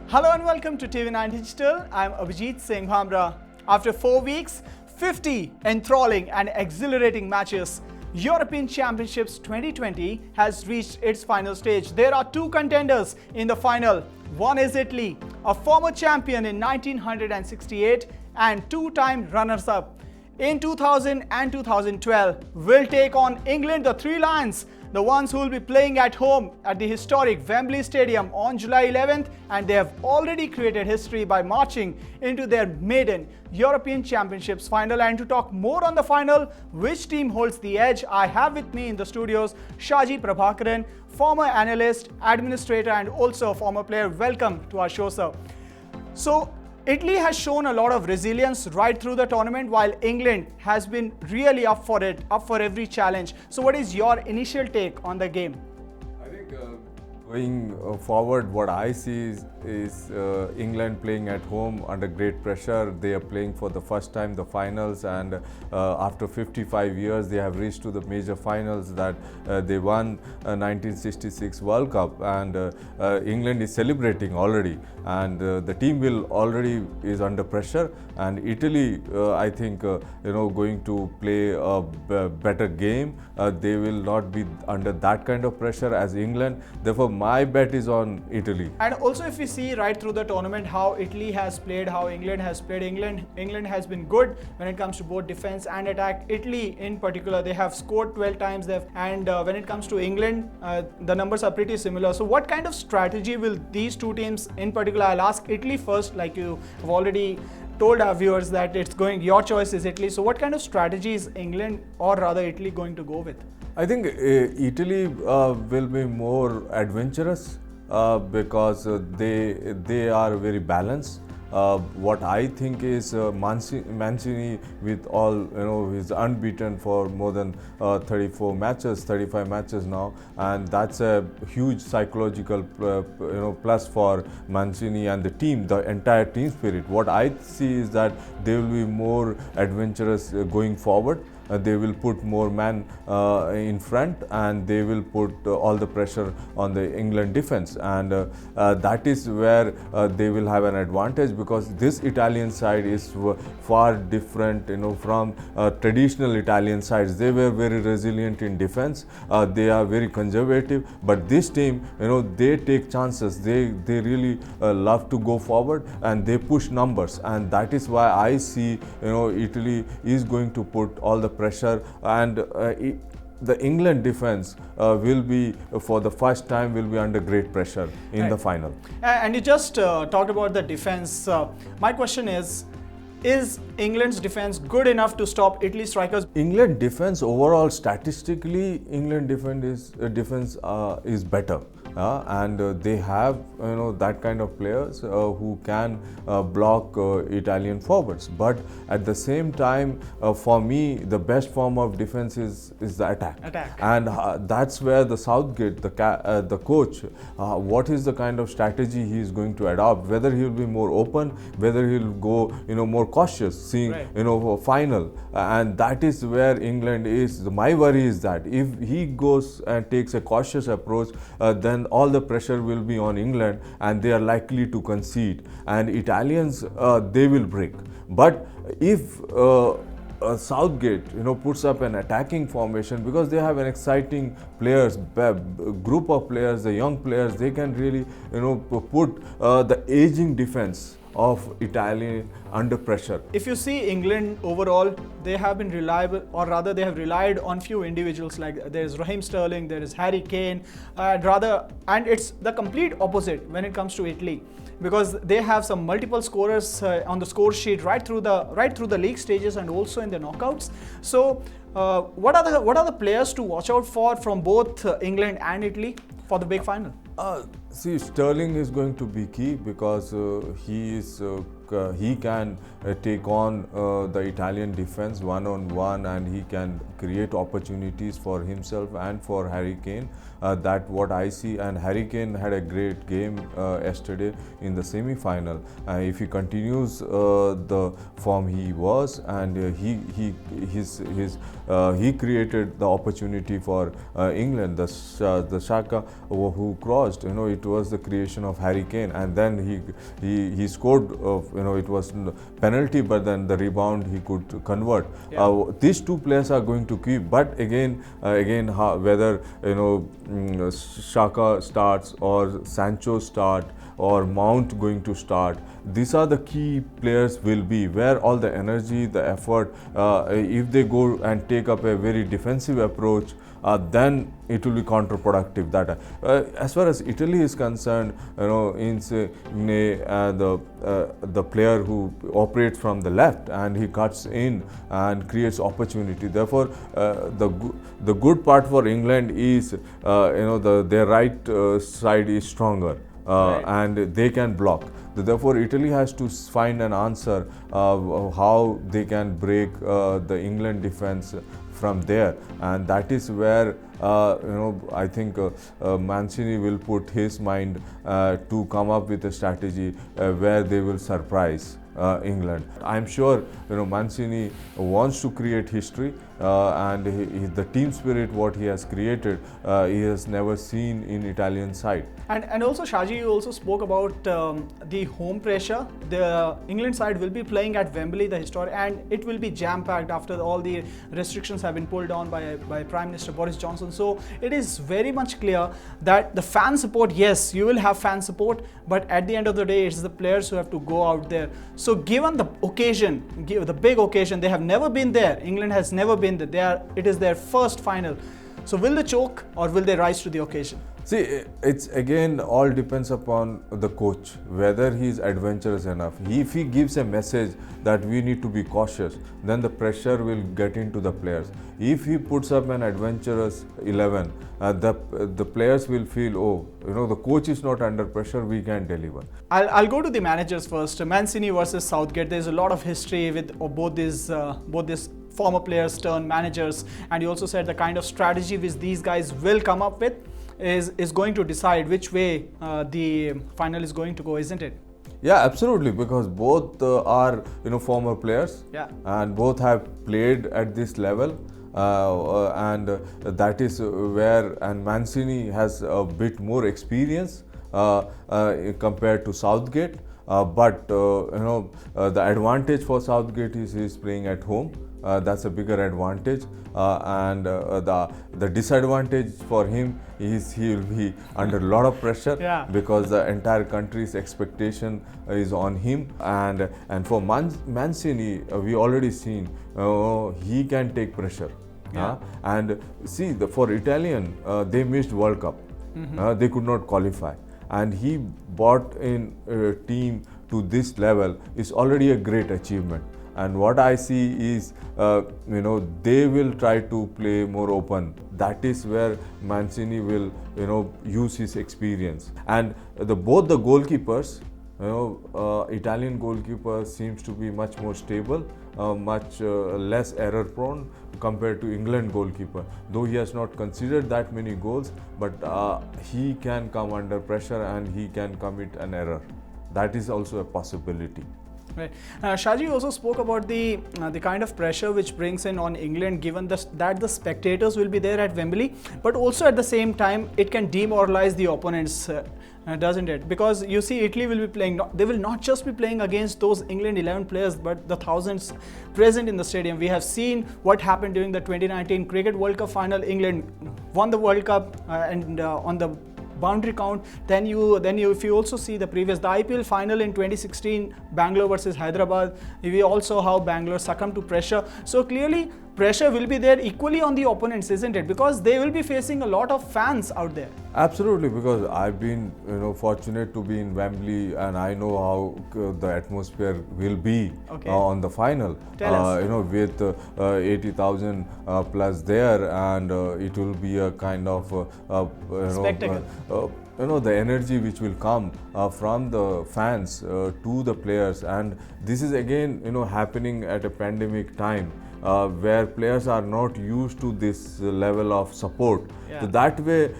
Hello and welcome to TV9 Digital. I'm Abhijit Singh Bhamra. After 4 weeks, 50 enthralling and exhilarating matches, European Championships 2020 has reached its final stage. There are two contenders in the final. One is Italy, a former champion in 1968 and two-time runners-up in 2000 and 2012, will take on England, the Three Lions, the ones who will be playing at home at the historic Wembley Stadium on July 11th, and they have already created history by marching into their maiden European Championships final. And to talk more on the final, which team holds the edge, I have with me in the studios Shaji Prabhakaran, former analyst, administrator and also a former player. Welcome to our show, sir. So, Italy has shown a lot of resilience right through the tournament, while England has been really up for it, up for every challenge. So what is your initial take on the game? I think going forward, what I see is England playing at home under great pressure. They are playing for the first time the finals, and after 55 years they have reached to the major finals that they won 1966 World Cup, and England is celebrating already, and the team will already is under pressure, and Italy I think going to play a better game. They will not be under that kind of pressure as England. Therefore my bet is on Italy. And also, if we see right through the tournament how Italy has played, how England has played, England has been good when it comes to both defense and attack. Italy in particular, they have scored 12 times, and when it comes to England, the numbers are pretty similar. So what kind of strategy will these two teams in particular, I'll ask Italy first, like you have already told our viewers that it's going, your choice is Italy. So what kind of strategy is England, or rather Italy, going to go with? I think Italy will be more adventurous because they are very balanced. What I think is Mancini, with all he's unbeaten for more than 35 matches now, and that's a huge psychological plus for Mancini and the team, the entire team spirit. What I see is that they will be more adventurous going forward. They will put more men in front, and they will put all the pressure on the England defense, and that is where they will have an advantage, because this Italian side is far different from traditional Italian sides. They were very resilient in defense, they are very conservative, but this team they take chances, they really love to go forward, and they push numbers, and that is why I see Italy is going to put all the pressure, and the England defense will be, for the first time, will be under great pressure in the final. And you just talked about the defense. My question is England's defense good enough to stop Italy's strikers? England defense overall, statistically, England defense is better. And they have that kind of players who can block Italian forwards, but at the same time, for me, the best form of defense is the attack. And that's where the Southgate, the coach, what is the kind of strategy he is going to adopt, whether he will be more open, whether he will go more cautious, seeing final, and that is where England is. My worry is that if he goes and takes a cautious approach, then all the pressure will be on England, and they are likely to concede, and Italians they will break. But if Southgate puts up an attacking formation, because they have an exciting players, group of players, the young players, they can really put the aging defense of Italy under pressure. If you see England overall, they have been reliable, or rather they have relied on few individuals, like there is Raheem Sterling, there is Harry Kane, and it's the complete opposite when it comes to Italy, because they have some multiple scorers on the score sheet right through the league stages and also in the knockouts. So what are the players to watch out for from both England and Italy for the big final? See, Sterling is going to be key, because he is he can take on the Italian defense one-on-one, and he can create opportunities for himself and for Harry Kane. That what I see, and Harry Kane had a great game yesterday in the semi-final. If he continues the form he was, and he created the opportunity for England. The Xhaka who crossed, it was the creation of Harry Kane, and then he scored. It was penalty, but then the rebound he could convert. Yeah. These two players are going to keep, but again, whether Xhaka starts or Sancho start or Mount going to start, these are the key players will be where all the energy, the effort, if they go and take up a very defensive approach, then it will be counterproductive. That as far as Italy is concerned, Insigne, the player who operates from the left and he cuts in and creates opportunity. Therefore, the good part for England is their right side is stronger. Right. And they can block. Therefore, Italy has to find an answer how they can break the England defense from there, and that is where I think Mancini will put his mind to come up with a strategy where they will surprise England. I'm sure Mancini wants to create history, and the team spirit what he has created, he has never seen in Italian side. And also, Shaji, you also spoke about the home pressure. The England side will be playing at Wembley, the historic, and it will be jam-packed after all the restrictions have been pulled down by Prime Minister Boris Johnson. So it is very much clear that the fan support, yes, you will have fan support, but at the end of the day, it's the players who have to go out there. So given the occasion, the big occasion, they have never been there. England has never been there. It is their first final. So will they choke or will they rise to the occasion? See, it's again all depends upon the coach, whether he is adventurous enough. If he gives a message that we need to be cautious, then the pressure will get into the players. If he puts up an adventurous 11, the players will feel, the coach is not under pressure, we can deliver. I'll go to the managers first. Mancini versus Southgate. There's a lot of history with both these former players turned managers, and you also said the kind of strategy which these guys will come up with is going to decide which way the final is going to go, isn't it? Yeah, absolutely, because both are former players, yeah, and both have played at this level, and that is where, and Mancini has a bit more experience compared to Southgate, but the advantage for Southgate is he's playing at home. That's a bigger advantage, and the disadvantage for him is he will be under a lot of pressure, yeah, because the entire country's expectation is on him, and for Mancini, we already seen he can take pressure, yeah. And see, for Italian, they missed World Cup, they could not qualify, and he brought in a team to this level is already a great achievement. And what I see is, they will try to play more open. That is where Mancini will, use his experience. And both the goalkeepers, Italian goalkeeper seems to be much more stable, much less error prone compared to England goalkeeper. Though he has not considered that many goals, but he can come under pressure and he can commit an error. That is also a possibility. Right. Shaji also spoke about the kind of pressure which brings in on England, given that the spectators will be there at Wembley, but also at the same time it can demoralize the opponents, doesn't it? Because you see, Italy will be playing, they will not just be playing against those England 11 players, but the thousands present in the stadium. We have seen what happened during the 2019 Cricket World Cup final. England won the World Cup and on the boundary count. Then if you also see the IPL final in 2016, Bangalore versus Hyderabad, we also saw how Bangalore succumbed to pressure. So clearly pressure will be there equally on the opponents, isn't it? Because they will be facing a lot of fans out there. Absolutely, because I've been fortunate to be in Wembley, and I know how the atmosphere will be on the final. Tell us. With 80,000 plus there, and it will be a kind of spectacle. the energy which will come from the fans to the players, and this is again happening at a pandemic time where players are not used to this level of support. Yeah. So that way,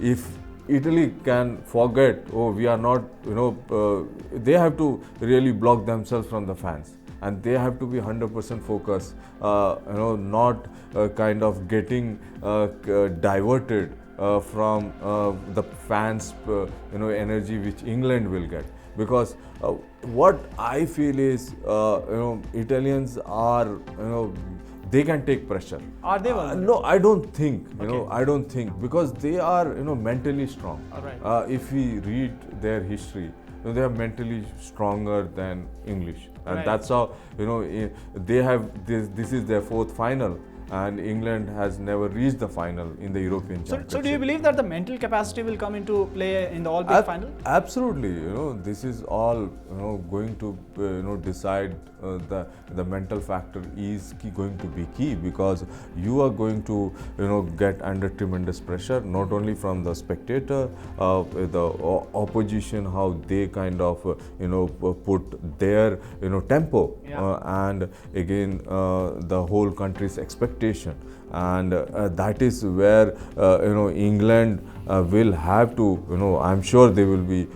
if Italy can forget, oh, we are not, they have to really block themselves from the fans, and they have to be 100% focused, not kind of getting diverted from the fans, energy which England will get. Because what I feel is, Italians are, they can take pressure. Are they vulnerable? No, I don't think. Okay. I don't think, because they are, mentally strong. All right. If we read their history, they are mentally stronger than English, and Right. that's how they have this. This is their fourth final, and England has never reached the final in the European Championship. So do you believe that the mental capacity will come into play in the All Big final? Absolutely. This is all going to decide. The mental factor is going to be key, because you are going to get under tremendous pressure, not only from the spectator, the opposition, how they kind of put their tempo, Yeah. and again the whole country's expectation, and that is where England will have to, I'm sure they will be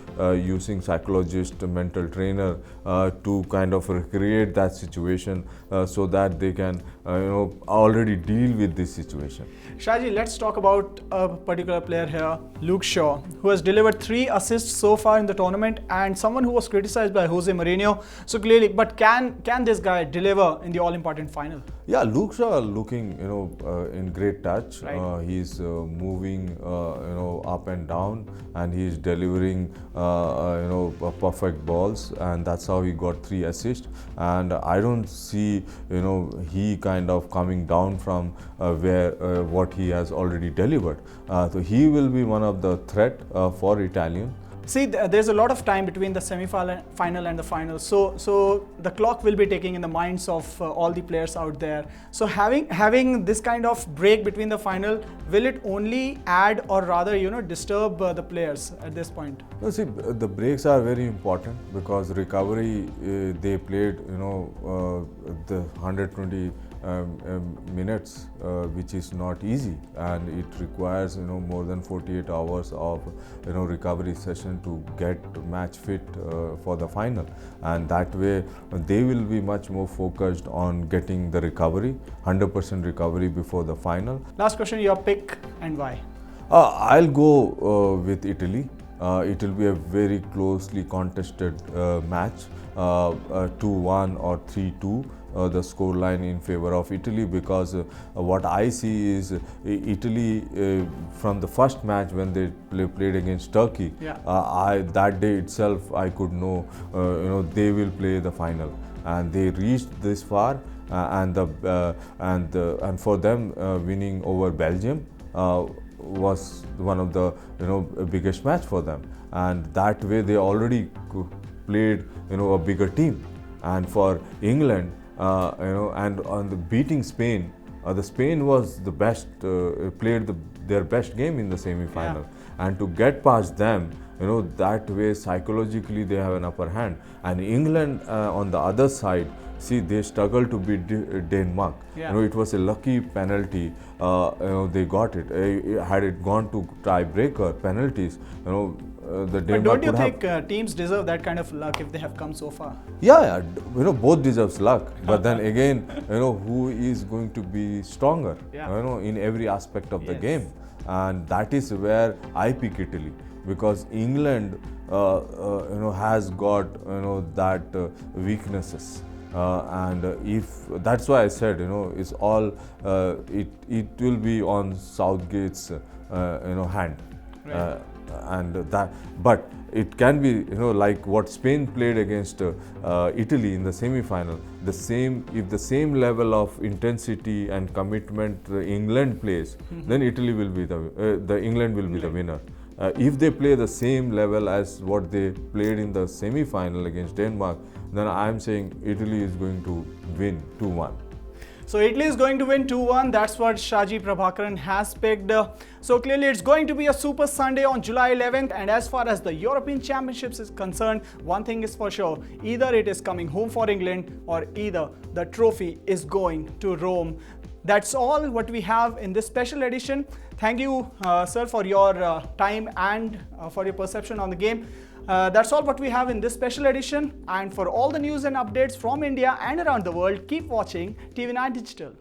using psychologist, mental trainer to kind of recreate that situation, so that they can already deal with this situation. Shaji, let's talk about a particular player here, Luke Shaw, who has delivered 3 assists so far in the tournament, and someone who was criticized by Jose Mourinho. So clearly, but can this guy deliver in the all-important final? Yeah, Luke Shaw looking in great touch. Right. He's moving up and down, and he's delivering perfect balls, and that's how he got 3 assists. And I don't see he kind of coming down from where what he has already delivered. So he will be one of the threat for Italian. See, there's a lot of time between the semi-final and the final. So the clock will be taking in the minds of all the players out there. So having this kind of break between the final, will it only add or rather disturb the players at this point? No, see, the breaks are very important, because recovery, they played the 120 minutes, which is not easy, and it requires more than 48 hours of recovery session to get match fit for the final, and that way they will be much more focused on getting the recovery, 100% recovery before the final. Last question, your pick and why? I'll go with Italy. It will be a very closely contested match, 2-1 or 3-2. The scoreline in favor of Italy, because what I see is Italy from the first match when they played against Turkey. Yeah. That day itself I could know they will play the final, and they reached this far, and for them winning over Belgium was one of the biggest match for them, and that way they already played a bigger team. And for England, and on the beating Spain, the Spain was the best, played their best game in the semi-final, and to get past them, that way psychologically they have an upper hand. And England on the other side, see, they struggled to beat Denmark. Yeah. It was a lucky penalty. They got it. Had it gone to tie-breaker penalties, the Denmark But don't you would have. think teams deserve that kind of luck if they have come so far? Yeah, both deserves luck. But then again, who is going to be stronger? Yeah. In every aspect of the Yes. game, and that is where I pick Italy, because England, has got that weaknesses. And if that's why I said, it's all it will be on Southgate's hand. Right. And that, but it can be like what Spain played against Italy in the semi-final. If the same level of intensity and commitment England plays, then Italy will be the England will be the winner. If they play the same level as what they played in the semi-final against Denmark, then I am saying Italy is going to win 2-1. So Italy is going to win 2-1. That's what Shaji Prabhakaran has picked. So clearly it's going to be a Super Sunday on July 11th. And as far as the European Championships is concerned, one thing is for sure. Either it is coming home for England or either the trophy is going to Rome. That's all what we have in this special edition. Thank you, sir, for your time and for your perception on the game. That's all what we have in this special edition. And for all the news and updates from India and around the world, keep watching TV9 Digital.